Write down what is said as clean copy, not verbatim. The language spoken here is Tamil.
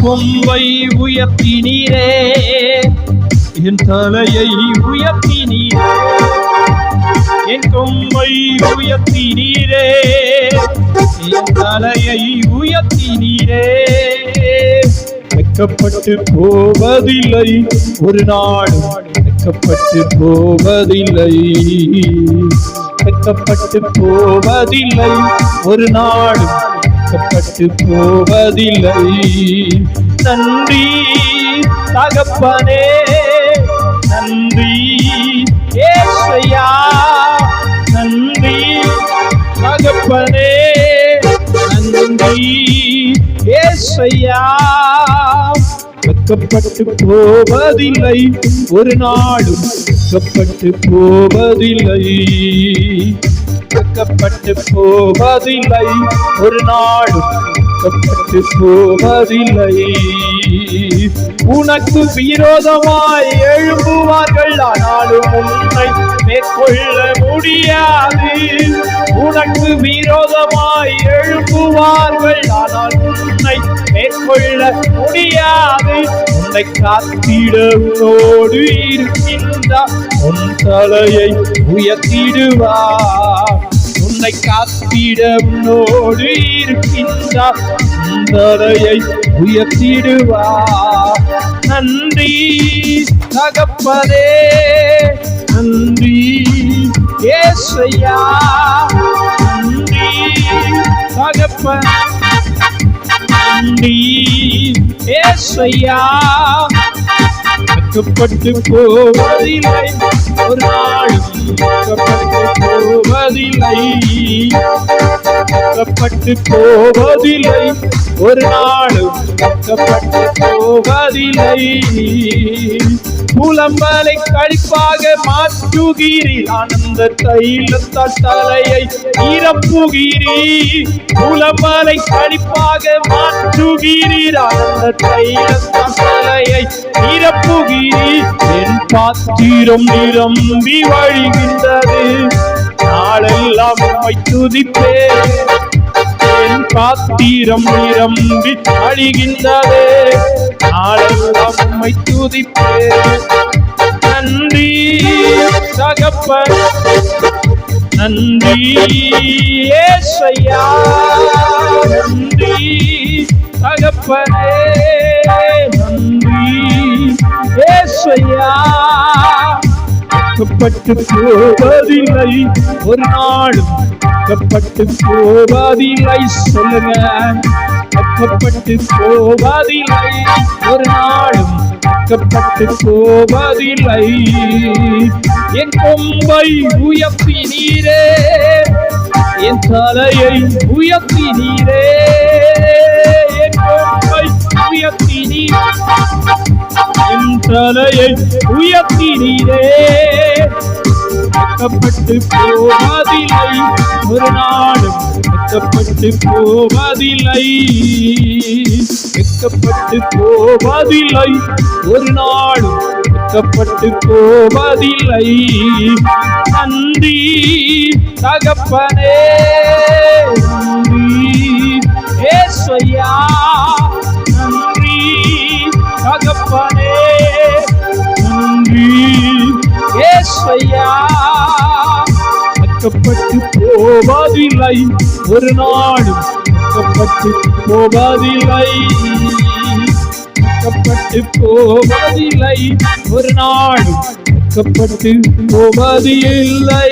கொம்பை உயர்த்தினீரே, என் தலையை உயர்த்தினீரே, என் கொம்பை உயர்த்தினீரே, என் தலையை உயர்த்தினீரே. வெட்கப்பட்டு போவதில்லை ஒரு நாளும், வெட்கப்பட்டு போவதில்லை, வெட்கப்பட்டு போவதில்லை ஒரு நாளும், வெட்கப்பட்டு போவதில்லை. நன்றி தகப்பனே, நன்றி ஏசையா, நன்றி தகப்பனே, நன்றி ஏசையா. வெட்கப்பட்டு போவதில்லை ஒரு நாளும், வெட்கப்பட்டு போவதில்லை, வெட்கப்பட்டு போவதில்லை ஒரு நாளும், வெட்கப்பட்டு போவதில்லை. உனக்கு விரோதமாய் எழும்புவார்கள், ஆனாலும் உன்னை மேற்கொள்ள முடியாது. உனக்கு விரோதமாய் எழும்புவார்கள், ஆனால் உன்னை மேற்கொள்ள முடியாது. உன்னை காத்திடவோடு இருக்கின்றார், உன் தலையை உயர்த்திடுவார். உன்னை காத்திடவோடு இருக்கின்றார், உன் தலையை உயர்த்திடுவார். நன்றி தகப்பனே, நன்றி ஏசையா, நன்றி தகப்பனே, நன்றி ஏசையா. வெட்கப்பட்டு போவதில்லை ஒரு நாளும், வெட்கப்பட்டு போவதில்லை, வெட்கப்பட்டு போவதில்லை ஒரு நாளும், வெட்கப்பட்டு போவதில்லை. புலம்பலை கழிப்பாக மாற்றுகிறீர், ஆனந்த தைலத்தால் தலையை நிரப்புகிறீர். புலம்பலை கழிப்பாக மாற்றுகிறீர், ஆனந்த தைலத்தால் தலையை நிரப்புகிறீர். என் பாத்திரம் நிரம்பி வழிகின்றது, நாளெல்லாம் உம்மை துதிப்பேன். என் பாத்திரம் நிரம்பி வழிகின்றது, நாளெல்லாம் உம்மை துதிப்பேன். நன்றி தகப்பன், நன்றி ஏசையா, நன்றி தகப்பனே, நன்றி ஏசையா. வெட்கப்பட்டு போவதில்லை ஒரு நாளும், வெட்கப்பட்டு போவதில்லை, சொல்லுங்க. வெட்கப்பட்டு போவதில்லை ஒரு நாளும், வெட்கப்பட்டு போவதில்லை. என் கொம்பை உயர்த்தினீரே, என் தலையை உயர்த்தினீரே, என் கொம்பை உயர்த்தினீரே, என் தலையை உயர்த்தினீரே. வெட்கப்பட்டு போவதில்லை ஒரு நாளும், வெட்கப்பட்டு போவதில்லை, வெட்கப்பட்டு போவதில்லை ஒரு நாளும், வெட்கப்பட்டு போவதில்லை. நன்றி தகப்பனே, நன்றி ஏசையா, நன்றி தகப்பனே, நன்றி ஏசையா. வெட்கப்பட்டு போவதில்லை ஒரு நாளும், வெட்கப்பட்டு போவதில்லை, வெட்கப்பட்டு போவதில்லை ஒரு நாளும், வெட்கப்பட்டு போவதில்லை.